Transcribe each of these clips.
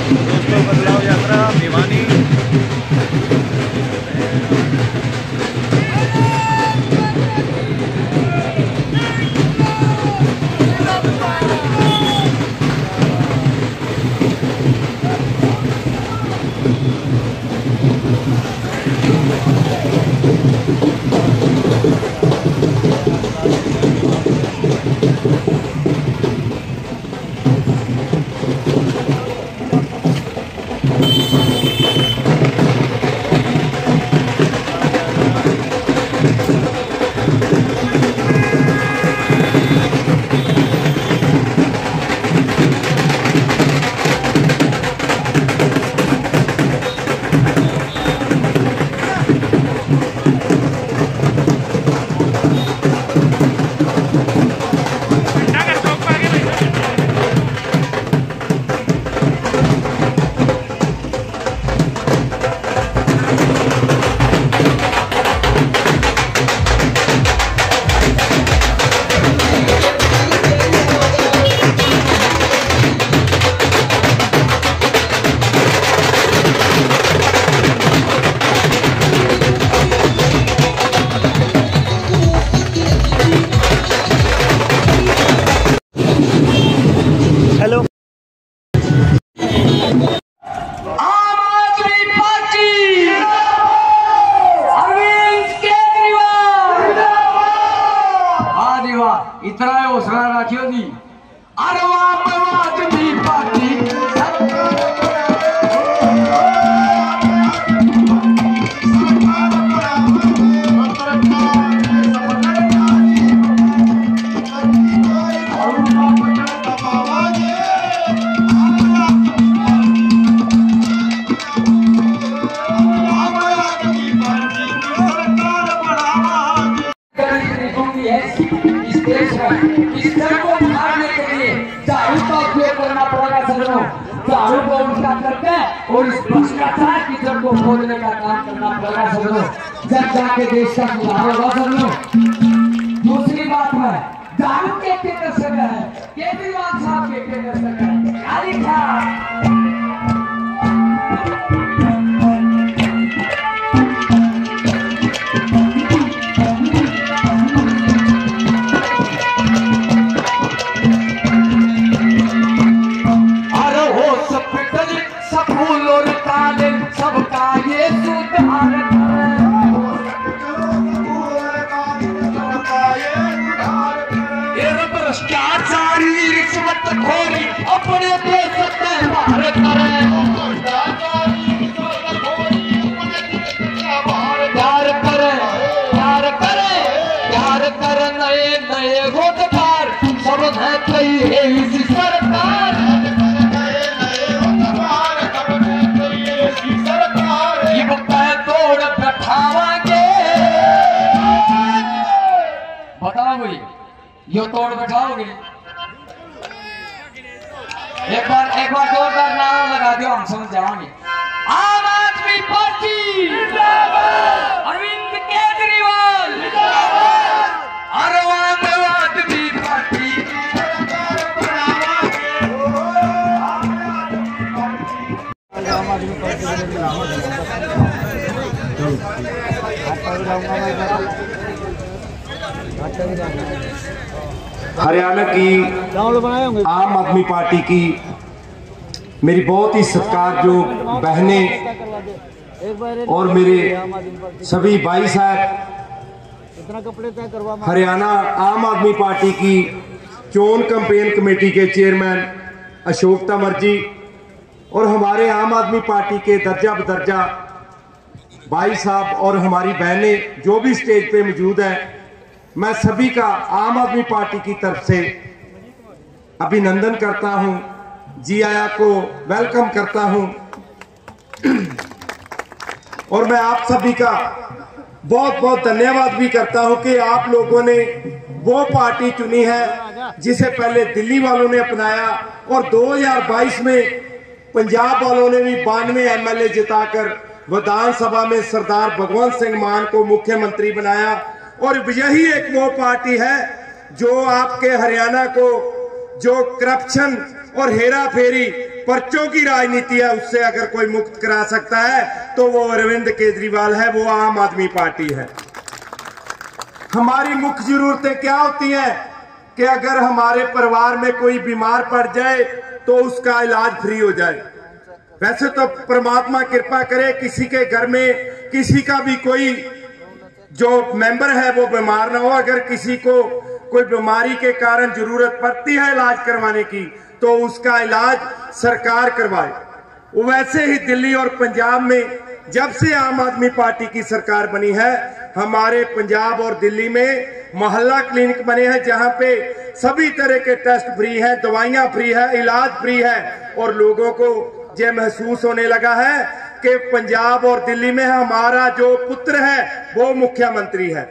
दोस्तों बदलाव यात्रा भिवानी इतना हौसला रखियो जी। अरे आदमी पार्टी झाड़ू को उल्टा करके और इस भ्रष्टाचार की जड़ को खोदने का काम करना पड़ेगा सब लोग, जब जाके देश का सुधार होगा सब लोग। दूसरी बात है, झाड़ू के दशक है, केजरीवाल साहब के दशक है, खाली था अपने देश में बाहर करें, प्यार करे नए नए रोजगार सब है कई है इसी सरकार तोड़ बैठावांगे। बताओ भाई ये तोड़ बैठाओगे? एक बार जोरदार नारा लगा दियो, हम समझ जाओगे। आम आदमी पार्टी अरविंद केजरीवाल, आम आदमी पार्टी हरियाणा की आम आदमी पार्टी की मेरी बहुत ही सत्कारयोग बहनें और मेरे सभी भाई साहब, हरियाणा आम आदमी पार्टी की चोन कैंपेन कमेटी के चेयरमैन अशोक तंवर जी और हमारे आम आदमी पार्टी के दर्जा बदर्जा भाई साहब और हमारी बहनें जो भी स्टेज पे मौजूद है, मैं सभी का आम आदमी पार्टी की तरफ से अभिनंदन करता हूं, जी आया को वेलकम करता हूं और मैं आप सभी का बहुत बहुत धन्यवाद भी करता हूं कि आप लोगों ने वो पार्टी चुनी है जिसे पहले दिल्ली वालों ने अपनाया और 2022 में पंजाब वालों ने भी 92 एमएलए जिताकर विधानसभा में सरदार भगवंत सिंह मान को मुख्यमंत्री बनाया। और यही एक वो पार्टी है जो आपके हरियाणा को जो करप्शन और हेरा फेरी पर्चों की राजनीति है, उससे अगर कोई मुक्त करा सकता है तो वो अरविंद केजरीवाल है, वो आम आदमी पार्टी है। हमारी मुख्य जरूरतें क्या होती हैं कि अगर हमारे परिवार में कोई बीमार पड़ जाए तो उसका इलाज फ्री हो जाए। वैसे तो परमात्मा कृपा करे किसी के घर में किसी का भी कोई जो मेंबर है वो बीमार ना हो, अगर किसी को कोई बीमारी के कारण जरूरत पड़ती है इलाज करवाने की तो उसका इलाज सरकार करवाए। वैसे ही दिल्ली और पंजाब में जब से आम आदमी पार्टी की सरकार बनी है, हमारे पंजाब और दिल्ली में मोहल्ला क्लिनिक बने हैं जहां पे सभी तरह के टेस्ट फ्री हैं, दवाइयां फ्री है, इलाज फ्री है और लोगों को ये महसूस होने लगा है कि पंजाब और दिल्ली में हमारा जो पुत्र है वो मुख्यमंत्री है।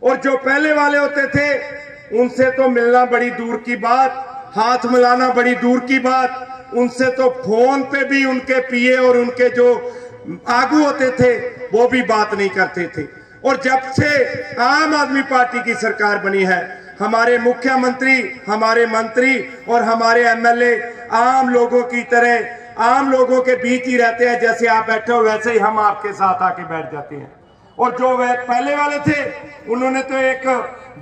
और जो पहले वाले होते थे उनसे तो मिलना बड़ी दूर की बात, हाथ मिलाना बड़ी दूर की बात, उनसे तो फोन पे भी उनके पीए और उनके जो आगू होते थे वो भी बात नहीं करते थे। और जब से आम आदमी पार्टी की सरकार बनी है, हमारे मुख्यमंत्री, हमारे मंत्री और हमारे एमएलए आम लोगों की तरह आम लोगों के बीच ही रहते हैं। जैसे आप बैठे हो वैसे ही हम आपके साथ आके बैठ जाते हैं। और जो वे पहले वाले थे उन्होंने तो एक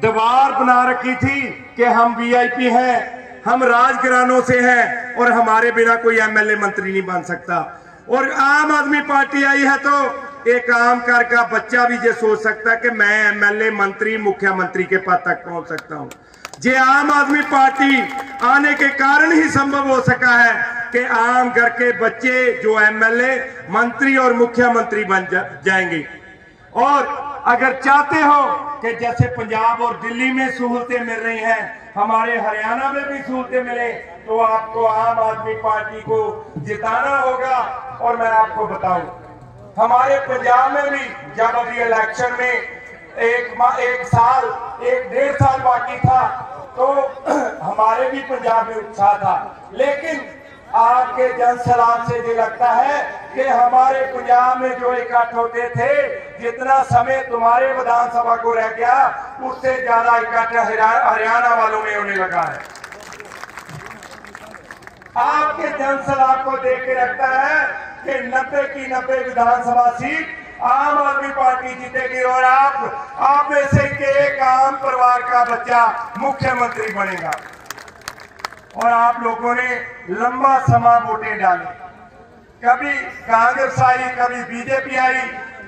दीवार बना रखी थी कि हम वीआईपी हैं, हम राजघरानों से हैं और हमारे बिना कोई एमएलए मंत्री नहीं बन सकता। और आम आदमी पार्टी आई है तो एक आम घर का बच्चा भी ये सोच सकता है कि मैं एमएलए मंत्री मुख्यमंत्री के पद तक पहुंच सकता हूं। ये आम आदमी पार्टी आने के कारण ही संभव हो सका है कि आम घर के बच्चे जो एमएलए मंत्री और मुख्यमंत्री बन जाएंगे। और अगर चाहते हो कि जैसे पंजाब और दिल्ली में सहूलतें मिल रही हैं, हमारे हरियाणा में भी सहूलतें मिले, तो आपको आम आदमी पार्टी को जिताना होगा। और मैं आपको बताऊं, हमारे पंजाब में भी जब अभी इलेक्शन में एक साल 1.5 साल बाकी था तो हमारे भी पंजाब में उत्साह था, लेकिन आपके जनसलाब से ये लगता है कि हमारे पंजाब में जो इकट्ठ होते थे, जितना समय तुम्हारे विधानसभा को रह गया उससे ज्यादा इकट्ठ हरियाणा वालों में होने लगा है। आपके जनसलाब को देख के लगता है कि 90 की 90 विधानसभा सीट आम आदमी पार्टी जीतेगी और आप में से एक आम परिवार का बच्चा मुख्यमंत्री बनेगा। और आप लोगों ने लंबा समय वोटें डाली, कभी कांग्रेस आई कभी बीजेपी आई,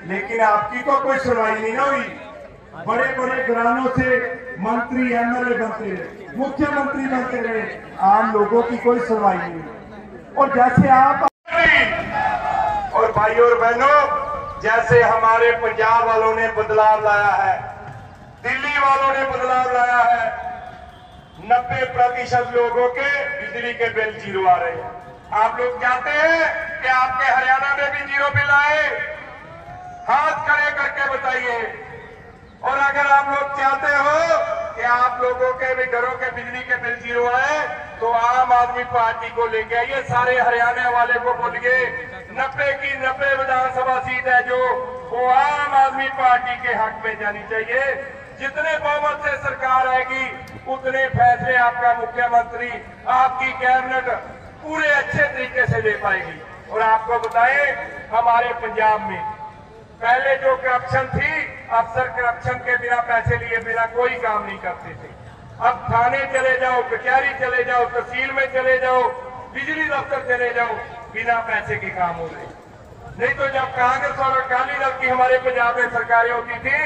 लेकिन आपकी तो कोई सुनवाई नहीं हुई। बड़े बड़े घरानों से मंत्री एमएलए बनते रहे, मुख्यमंत्री बनते रहे, आम लोगों की कोई सुनवाई नहीं हुई। और जैसे आप और भाइयों और बहनों, जैसे हमारे पंजाब वालों ने बदलाव लाया है, दिल्ली वालों ने बदलाव लाया है, 90% लोगों के बिजली के बिल 0 आ रहे हैं। आप लोग चाहते हैं कि आपके हरियाणा में भी 0 बिल आए? हाथ खड़े करके बताइए। और अगर आप लोग चाहते हो कि आप लोगों के भी घरों के बिजली के बिल 0 आए तो आम आदमी पार्टी को लेके आइए। सारे हरियाणा वाले को बोलिए 90 की 90 विधानसभा सीट है जो वो आम आदमी पार्टी के हक में जानी चाहिए। जितने बहुमत से सरकार आएगी उतने फैसले आपका मुख्यमंत्री, आपकी कैबिनेट पूरे अच्छे तरीके से ले पाएगी। और आपको बताएं, हमारे पंजाब में पहले जो करप्शन थी, अफसर करप्शन के बिना पैसे लिए बिना कोई काम नहीं करते थे। अब थाने चले जाओ, कचहरी चले जाओ, तहसील में चले जाओ, बिजली दफ्तर चले जाओ, बिना पैसे के काम हो रहे। नहीं तो जब कांग्रेस और अकाली दल की हमारे पंजाब में सरकारें होती थी,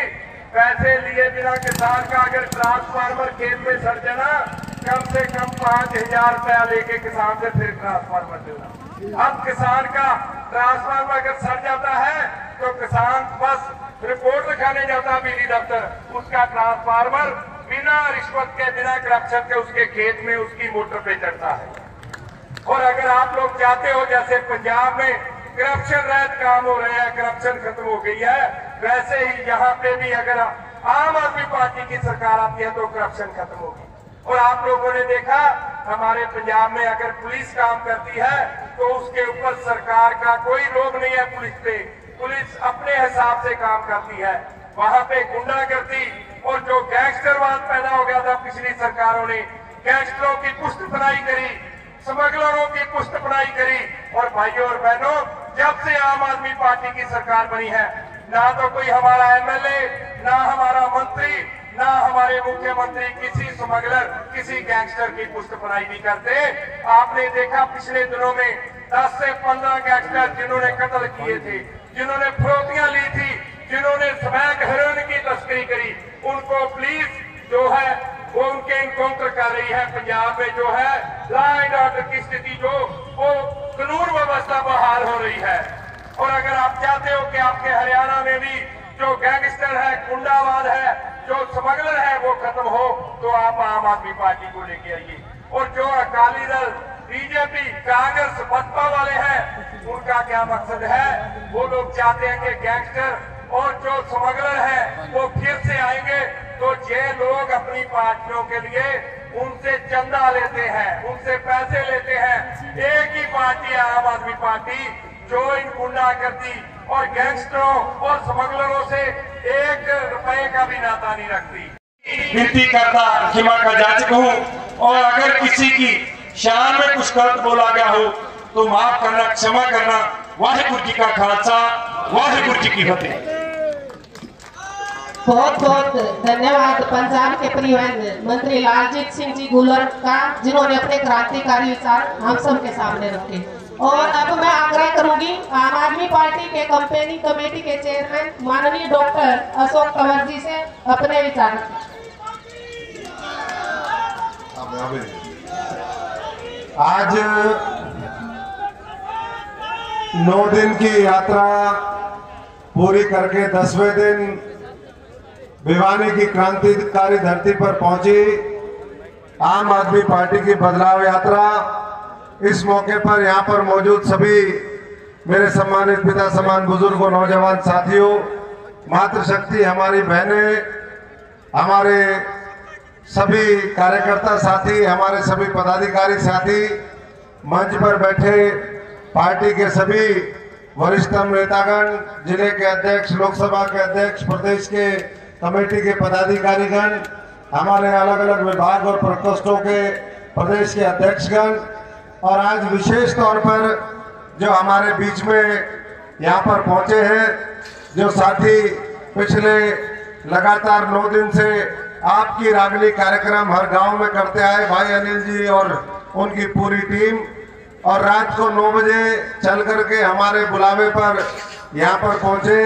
पैसे लिए बिना किसान का अगर ट्रांसफार्मर खेत में सड़ जाना, कम से कम 5000 रुपया लेके किसान से फिर ट्रांसफार्मर देना। अब किसान का ट्रांसफार्मर अगर सड़ जाता है तो किसान बस रिपोर्ट लिखाने जाता बिजली दफ्तर, उसका ट्रांसफार्मर बिना रिश्वत के बिना करप्शन के उसके खेत में उसकी मोटर पे चढ़ता है। और अगर आप लोग चाहते हो जैसे पंजाब में करप्शन रहित काम हो रहे हैं, करप्शन खत्म हो गई है, वैसे ही यहाँ पे भी अगर आम आदमी पार्टी की सरकार आती है तो करप्शन खत्म होगी। और आप लोगों ने देखा हमारे पंजाब में अगर पुलिस काम करती है तो उसके ऊपर सरकार का कोई रोक नहीं है पुलिस पे, पुलिस अपने हिसाब से काम करती है। वहां पे गुंडागर्दी और जो गैंगस्टरवाद पैदा हो गया था पिछली सरकारों ने, गैंगस्टरों की पुष्टपनाही करी, स्मगलरों की पुष्टपनाई करी। और भाइयों और बहनों, जब से आम आदमी पार्टी की सरकार बनी है, ना तो कोई हमारा एमएलए, ना हमारा मंत्री, ना हमारे मुख्यमंत्री किसी स्मगलर, किसी गैंगस्टर की पुष्टपनाई नहीं करते। आपने देखा पिछले दिनों में 10 से 15 गैंगस्टर जिन्होंने कत्ल किए थे, जिन्होंने फिरौतियां ली थी, जिन्होंने स्मैक हेरोइन की तस्करी करी, उनको पुलिस जो है वो उनके इनकाउंटर कर रही है। पंजाब में जो है लॉ एंड ऑर्डर की स्थिति जो वो कानून व्यवस्था बहाल हो रही है। और अगर आप चाहते हो कि आपके हरियाणा में भी जो गैंगस्टर है, गुंडावाद है, जो स्मगलर है वो खत्म हो, तो आप आम आदमी पार्टी को लेके आइए। और जो अकाली दल, बीजेपी, कांग्रेस, बसपा वाले हैं, उनका क्या मकसद है? वो लोग चाहते हैं कि गैंगस्टर और जो स्मगलर है वो फिर से आएंगे, तो ये लोग अपनी पार्टियों के लिए उनसे चंदा लेते हैं, उनसे पैसे लेते हैं। एक ही पार्टी है आम आदमी पार्टी, जो इन गुंडागर्दी और गैंगस्टरों और स्मगलरों से 1 रुपए का भी नाता नहीं रखती। विनती करता क्षमा का जाचक हूँ, और अगर किसी की शान में कुछ गलत बोला गया हो तो माफ करना, क्षमा करना। वाहिगुरु जी का खालसा, वाहिगुरु जी की फतेह। बहुत बहुत धन्यवाद पंजाब के परिवहन मंत्री लालजीत सिंह जी भुल्लर का, जिन्होंने अपने क्रांतिकारी विचार हम सब के सामने रखे। और अब मैं आग्रह करूंगी आम आदमी पार्टी के कंपेनिंग कमेटी के चेयरमैन माननीय डॉक्टर अशोक कंवर जी से अपने विचार। आज 9 दिन की यात्रा पूरी करके 10वें दिन भिवानी की क्रांतिकारी धरती पर पहुंची आम आदमी पार्टी की बदलाव यात्रा। इस मौके पर यहाँ पर मौजूद सभी मेरे सम्मानित पिता समान बुजुर्गों, नौजवान साथियों, मातृशक्ति, हमारी बहनें, हमारे सभी कार्यकर्ता साथी, हमारे सभी पदाधिकारी साथी, मंच पर बैठे पार्टी के सभी वरिष्ठतम नेतागण, जिले के अध्यक्ष, लोकसभा के अध्यक्ष, प्रदेश के कमेटी के पदाधिकारीगण, हमारे अलग अलग विभाग और प्रकोष्ठों के प्रदेश के अध्यक्षगण, और आज विशेष तौर पर जो हमारे बीच में यहाँ पर पहुंचे हैं, जो साथी पिछले लगातार 9 दिन से आपकी रागनी कार्यक्रम हर गांव में करते आए, भाई अनिल जी और उनकी पूरी टीम, और रात को 9 बजे चल करके हमारे बुलावे पर यहाँ पर पहुंचे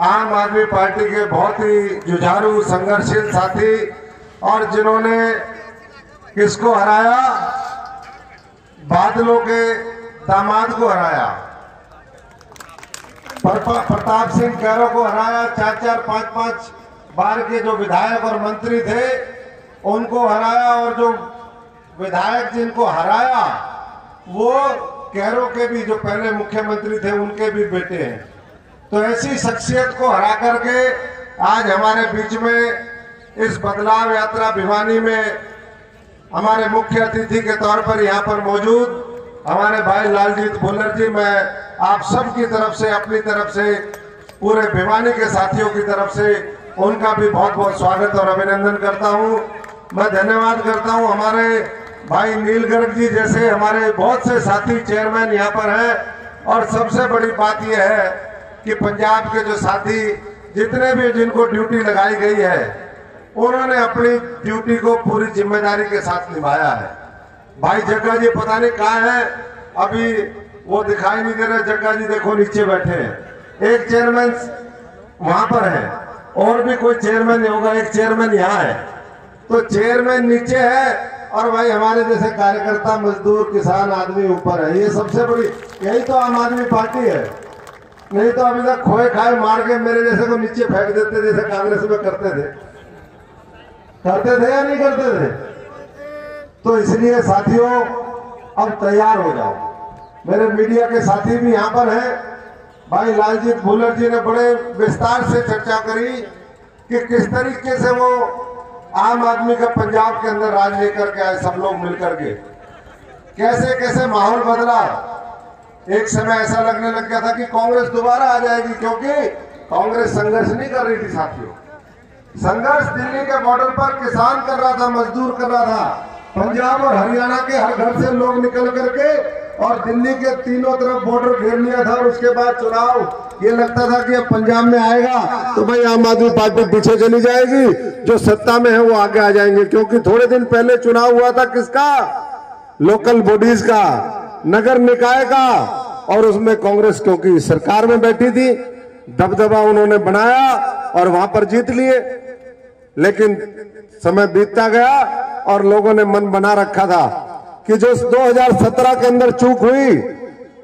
आम आदमी पार्टी के बहुत ही जुझारू, संघर्षशील साथी, और जिन्होंने किसको हराया? बादलों के दामाद को हराया, प्रताप सिंह कैरो को हराया। 4-4, 5-5 बार के जो विधायक और मंत्री थे उनको हराया, और जो विधायक जिनको हराया वो कैरो के भी जो पहले मुख्यमंत्री थे उनके भी बेटे हैं। तो ऐसी शख्सियत को हरा करके आज हमारे बीच में इस बदलाव यात्रा भिवानी में हमारे मुख्य अतिथि के तौर पर यहाँ पर मौजूद हमारे भाई लालजीत भुल्लर जी, मैं आप सब की तरफ से, अपनी तरफ से, पूरे भिवानी के साथियों की तरफ से उनका भी बहुत बहुत स्वागत और अभिनंदन करता हूँ। मैं धन्यवाद करता हूँ हमारे भाई नील गर्ग जी जैसे हमारे बहुत से साथी चेयरमैन यहाँ पर हैं। और सबसे बड़ी बात यह है कि पंजाब के जो साथी जितने भी जिनको ड्यूटी लगाई गई है उन्होंने अपनी ड्यूटी को पूरी जिम्मेदारी के साथ निभाया है। भाई जग्गा जी पता नहीं कहाँ है, अभी वो दिखाई नहीं दे रहे। जग्गा जी देखो नीचे बैठे हैं, एक चेयरमैन वहां पर है और भी कोई चेयरमैन नहीं होगा, एक चेयरमैन यहाँ है। तो चेयरमैन नीचे है और भाई हमारे जैसे कार्यकर्ता, मजदूर, किसान आदमी ऊपर है। ये सबसे बड़ी, यही तो आम आदमी पार्टी है। नहीं तो अभी तक खोए खाए मार के मेरे जैसे को नीचे फेंक देते, जैसे कांग्रेस में करते थे या नहीं करते थे। तो इसलिए साथियों अब तैयार हो जाओ। मेरे मीडिया के साथी भी यहाँ पर हैं। भाई लालजीत भुल्लर जी ने बड़े विस्तार से चर्चा करी कि किस तरीके से वो आम आदमी का पंजाब के अंदर राज लेकर के आए, सब लोग मिलकर के कैसे कैसे माहौल बदला। एक समय ऐसा लगने लग गया था कि कांग्रेस दोबारा आ जाएगी, क्योंकि कांग्रेस संघर्ष नहीं कर रही थी साथियों। संघर्ष दिल्ली के बॉर्डर पर किसान कर रहा था, मजदूर कर रहा था, पंजाब और हरियाणा के हर घर से लोग निकल करके और दिल्ली के तीनों तरफ बॉर्डर घेर लिया था। और उसके बाद चुनाव ये लगता था कि अब पंजाब में आएगा तो भाई आम आदमी पार्टी पीछे चली जाएगी, जो सत्ता में है वो आगे आ जाएंगे। क्योंकि थोड़े दिन पहले चुनाव हुआ था किसका? लोकल बॉडीज का, नगर निकाय का, और उसमें कांग्रेस क्योंकि सरकार में बैठी थी, दबदबा उन्होंने बनाया और वहां पर जीत लिए। लेकिन समय बीतता गया और लोगों ने मन बना रखा था कि जो 2017 के अंदर चूक हुई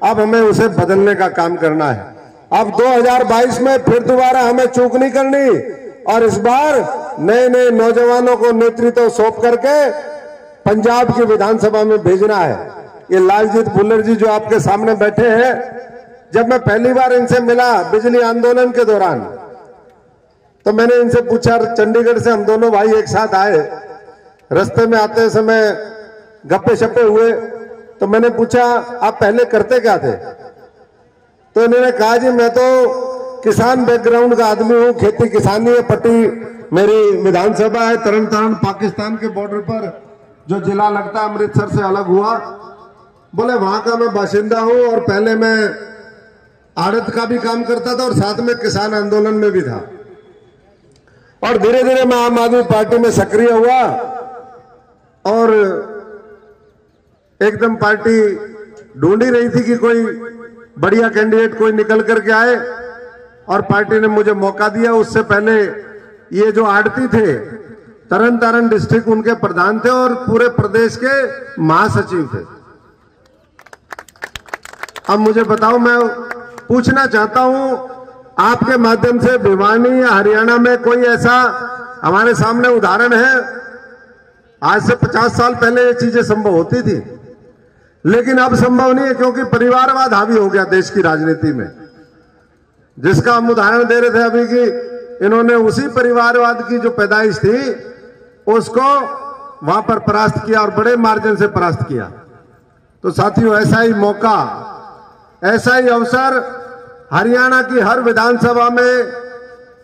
अब हमें उसे बदलने का काम करना है। अब 2022 में फिर दोबारा हमें चूक नहीं करनी और इस बार नए नए नौजवानों को नेतृत्व सौंप करके पंजाब की विधानसभा में भेजना है। ये लालजीत भुल्लर जी जो आपके सामने बैठे हैं, जब मैं पहली बार इनसे मिला बिजली आंदोलन के दौरान तो मैंने इनसे पूछा, चंडीगढ़ से हम दोनों भाई एक साथ आए, रास्ते में आते समय गप्पे शप्पे हुए तो मैंने पूछा आप पहले करते क्या थे? तो इन्होंने कहा जी मैं तो किसान बैकग्राउंड का आदमी हूं, खेती किसानी है, पट्टी मेरी विधानसभा है तरन तारण पाकिस्तान के बॉर्डर पर जो जिला लगता है अमृतसर से अलग हुआ। बोले वहां का मैं बाशिंदा हूं और पहले मैं आड़त का भी काम करता था और साथ में किसान आंदोलन में भी था। और धीरे धीरे मैं आम आदमी पार्टी में सक्रिय हुआ और एकदम पार्टी ढूंढ ही रही थी कि कोई बढ़िया कैंडिडेट कोई निकल करके आए और पार्टी ने मुझे मौका दिया। उससे पहले ये जो आड़ती थे तरन तारण डिस्ट्रिक्ट उनके प्रधान थे और पूरे प्रदेश के महासचिव थे। अब मुझे बताओ, मैं पूछना चाहता हूं आपके माध्यम से भिवानी या हरियाणा में कोई ऐसा हमारे सामने उदाहरण है? आज से 50 साल पहले ये चीजें संभव होती थी लेकिन अब संभव नहीं है क्योंकि परिवारवाद हावी हो गया देश की राजनीति में, जिसका हम उदाहरण दे रहे थे अभी कि इन्होंने उसी परिवारवाद की जो पैदाइश थी उसको वहां पर परास्त किया और बड़े मार्जिन से परास्त किया। तो साथियों ऐसा ही मौका, ऐसा ही अवसर हरियाणा की हर विधानसभा में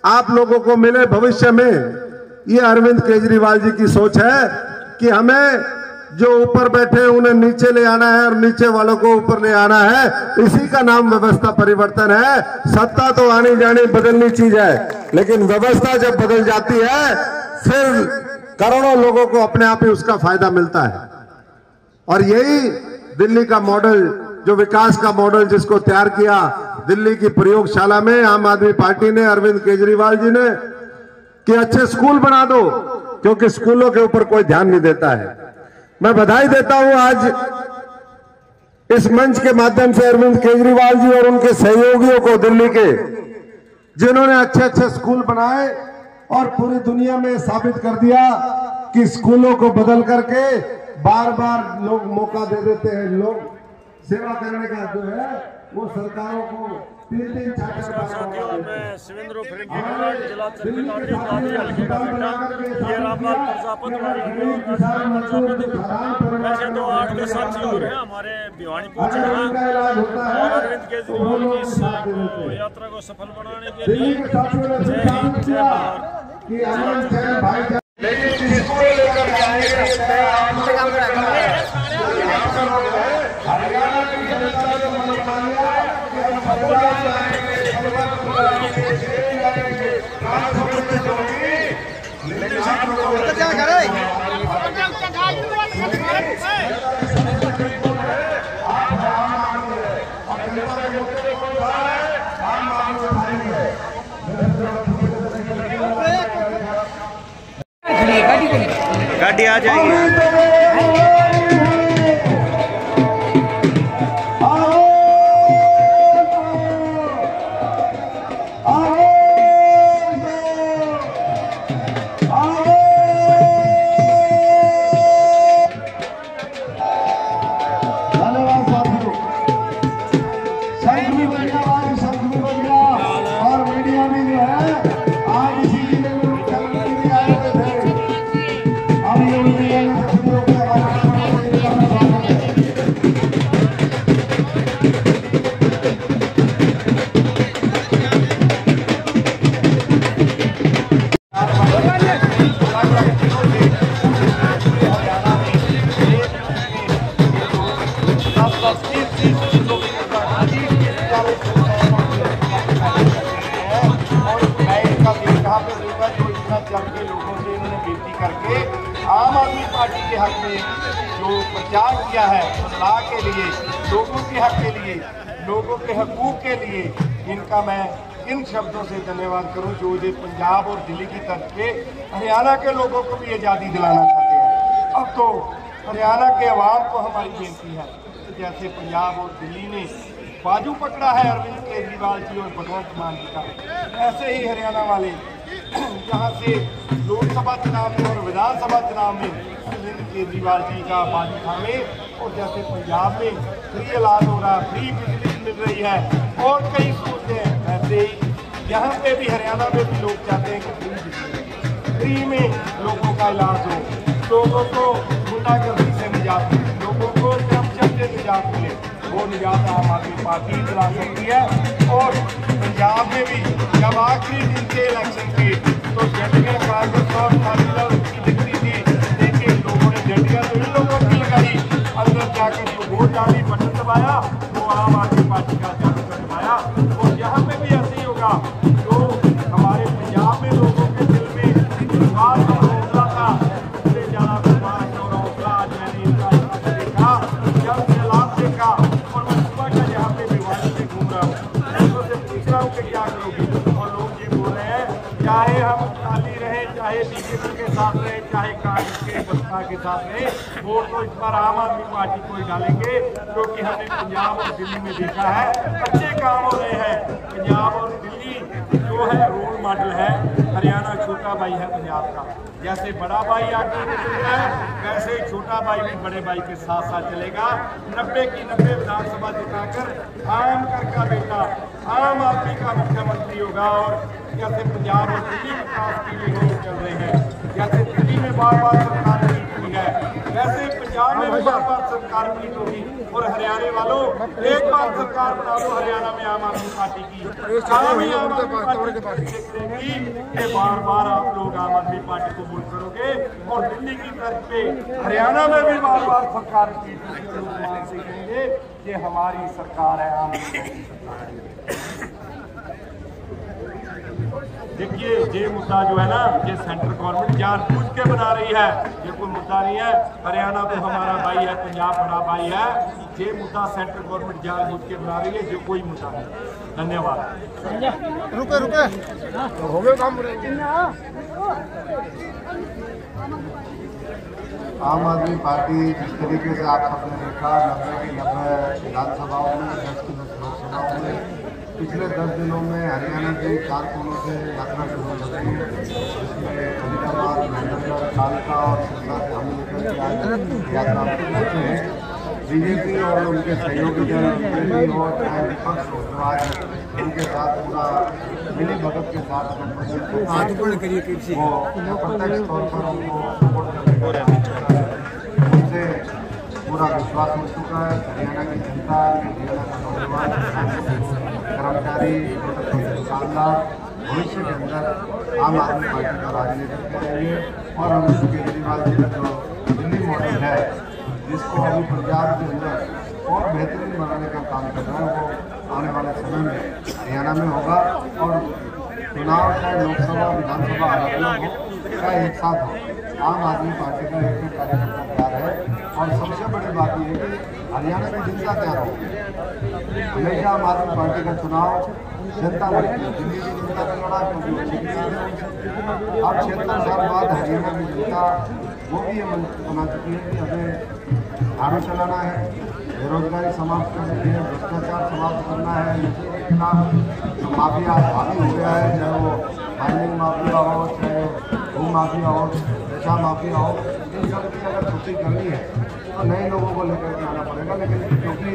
आप लोगों को मिले भविष्य में। ये अरविंद केजरीवाल जी की सोच है कि हमें जो ऊपर बैठे हैं उन्हें नीचे ले आना है और नीचे वालों को ऊपर ले आना है। इसी का नाम व्यवस्था परिवर्तन है। सत्ता तो आनी जानी बदलनी चीज है लेकिन व्यवस्था जब बदल जाती है फिर करोड़ों लोगों को अपने आप ही उसका फायदा मिलता है। और यही दिल्ली का मॉडल, जो विकास का मॉडल जिसको तैयार किया दिल्ली की प्रयोगशाला में आम आदमी पार्टी ने, अरविंद केजरीवाल जी ने, कि अच्छे स्कूल बना दो क्योंकि स्कूलों के ऊपर कोई ध्यान नहीं देता है। मैं बधाई देता हूं आज इस मंच के माध्यम से अरविंद केजरीवाल जी और उनके सहयोगियों को दिल्ली के, जिन्होंने अच्छे अच्छे स्कूल बनाए और पूरी दुनिया में साबित कर दिया कि स्कूलों को बदल करके बार बार लोग मौका दे देते हैं। लोग सेवा करने का जो है वो सरकारों को 3-3 4-4 मैं शिवेंद्र जिला ये रामलाल प्रजापत वैसे तो 8 के साल से हो रहे हैं हमारे भिवानी पहुंचे हैं और अरविंद केजरीवाल की इस यात्रा को सफल बनाने के लिए जय हिंद जय भारत। गाड़ी आ जाएगी। और मीडिया भी जो है आज इसी जिले में पार्टी के हक में जो प्रचार किया है बदलाव के लिए, लोगों के हक के लिए, लोगों के हकूक के लिए, इनका मैं इन शब्दों से धन्यवाद करूं जो ये पंजाब और दिल्ली की तरफ के हरियाणा के लोगों को भी आज़ादी दिलाना चाहते हैं। अब तो हरियाणा के अवाम को हमारी बेनती है, जैसे पंजाब और दिल्ली ने बाजू पकड़ा है अरविंद केजरीवाल जी और भगवंत मान जी का, ऐसे ही हरियाणा वाले जहाँ से लोकसभा चुनाव में और विधानसभा चुनाव में अरविंद केजरीवाल जी का बाजू थामे, और जैसे पंजाब में फ्री इलाज हो रहा है, फ्री बिजली मिल रही है और कई सहूलतें, ऐसे ही यहाँ पे भी हरियाणा में भी लोग चाहते हैं कि फ्री में लोगों का इलाज हो, लोगों को गुंडागर्दी से निजात मिले, लोगों को करप्शन से निजात मिले। वो निजात आम आदमी पार्टी दिला सकती है। और पंजाब में भी जब आखिरी दिन के इलेक्शन के तो जटिया कांग्रेस और अकाली दल की दिखती थी, लेकिन लोगों ने जटिया तो इन लोगों की लगाई, अंदर जाकर जो वोट डाली बटन दबाया वो आम आदमी पार्टी का जादू दबाया। और यहाँ पे भी ऐसे ही होगा, जो हमारे पंजाब में लोगों के दिल में विश्वास और हौसला था, उससे ज़्यादा विश्वास और हौसला आज मैंने इनका देखा, जब सैलाब देखा। और मैं सुबह का यहाँ पे भिवानी में घूम रहा हूँ, लोगों से पूछ रहा हूँ कि क्या करोगे, और लोग ये बोल रहे हैं चाहे हम अकाली रहे, चाहे बीजेपी के साथ रहे, चाहे कांग्रेस के बसपा के साथ रहे, वोट तो इस बार आम आदमी पार्टी को ही डालेंगे, क्योंकि हमने पंजाब और दिल्ली में देखा है अच्छे काम हो रहे हैं। पंजाब और दिल्ली जो है रोल मॉडल है, हरियाणा छोटा भाई है पंजाब का। जैसे बड़ा भाई आगे चल रहा है, वैसे ही छोटा भाई भी बड़े भाई के साथ साथ चलेगा। 90 की 90 विधानसभा जिताकर आम कर का बेटा आम आदमी का मुख्यमंत्री होगा। और जैसे पंजाब और दिल्ली विकास के लिए लोग चल रहे हैं, जैसे दिल्ली में बार बार सरकार पलट हुई है, वैसे पंजाब में भी बार बार सरकार पलट होगी। और हरियाणा वालों, एक बार सरकार बना दो हरियाणा में आम आदमी पार्टी की, आम आदमी पार्टी देख लेंगी कि बार बार आप लोग आम आदमी पार्टी को वोट करोगे। और दिल्ली की तरफ पे हरियाणा में भी बार बार सरकार की कहेंगे कि हमारी सरकार है आम आदमी। देखिए ये मुद्दा जो है ना, ये सेंट्रल गवर्नमेंट जानबूझ के बना रही है, ये कोई मुद्दा नहीं है। हरियाणा तो हमारा भाई है, पंजाब बड़ा भाई है, ये मुद्दा सेंट्रल गवर्नमेंट जानबूझ के बना रही है, ये कोई मुद्दा नहीं। धन्यवाद। रुके रुके हो गए काम। आम आदमी पार्टी जिस तरीके से आप सबने देखा 90 की 90 विधानसभाओं में, 10 की 10 लोकसभाओं में, पिछले 10 दिनों में हरियाणा के 4 कोनों से यात्रा शुरू हो गई, जिसमें फरीदाबाद, महेंद्रगढ़, कालका और सिरसा से हम लेकर के आज यात्रा पहुँचे हैं। बीजेपी और उनके सहयोगी दल हो, चाहे विपक्ष हो, जो आज उनके साथ पूरा मिली भगत के साथ वो प्रत्यक्ष तौर पर उनको सपोर्ट करने का उनसे पूरा विश्वास हो चुका है। हरियाणा की जनता, हरियाणा का नौजवान, कर्मचारी, दुकानदार भविष्य के अंदर आम आदमी पार्टी का राजनीति करेंगे। और अरविंद केजरीवाल जी का जो दिल्ली मॉडल है, जिसको अभी पंजाब के अंदर और बेहतरीन बनाने का काम कर रहा है, वो आने वाले समय में हरियाणा में होगा। और चुनाव चाहे लोकसभा विधानसभा अलग अलग हो, चाहे एक साथ हो, आम आदमी पार्टी का एक ही कार्यकर्ता तैयार है। और सबसे बड़ी बात यह है कि हरियाणा की जनता तैयार होगी। हमेशा आम आदमी पार्टी का चुनाव जनता लड़ती है, दिल्ली की जनता ने लड़ा क्योंकि अब 76 साल बाद हरियाणा की जनता वो भी ये बना चुकी है कि हमें झाड़ू चलाना है, बेरोजगारी समाप्त करनी है, भ्रष्टाचार समाप्त करना है, नशे के खिलाफ जो माफिया हावी हो गया है, चाहे वो माइनिंग माफिया हो, चाहे भू माफिया हो, नशा माफिया हो, इन सब की अगर छुट्टी करनी है तो नए लोगों को लेकर के आना पड़ेगा। लेकिन क्योंकि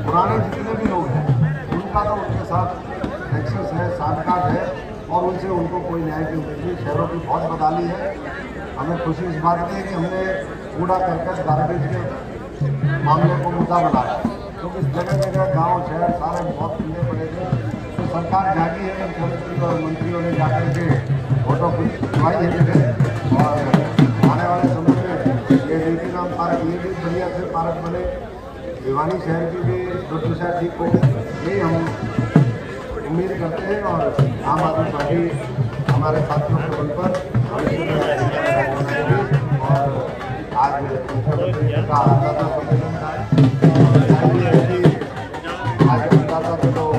पुराने जितने भी लोग हैं उनका तो उनके साथ एक्सेस है, साठगांठ है, और उनसे उनको कोई न्याय की उम्मीद नहीं। शहरों की बहुत बदहाली है। हमें खुशी इस बात की है कि हमने कूड़ा करकट गार्बेज के मामले को मुद्दा बनाया, क्योंकि जगह जगह गांव शहर सारे बहुत खुले पड़े थे। तो सरकार जागी है, मुख्यमंत्री और मंत्रियों ने जाकर के फोटो खिंचवाई है जगह। और आने वाले समय में ये नीति नाम पार्क, ये भी बढ़िया से पार्क बने, भिवानी शहर की भी दुर्दशा ठीक हो, यही हम उम्मीद करते हैं। और आम आदमी पार्टी हमारे साथियों के बल पर भविष्य में और आज का आज बताता तो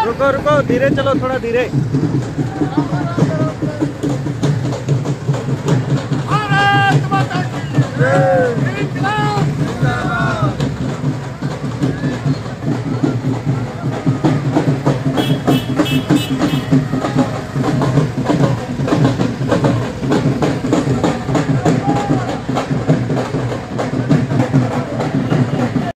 रुको रुको, धीरे चलो, थोड़ा धीरे। भारत माता की जय।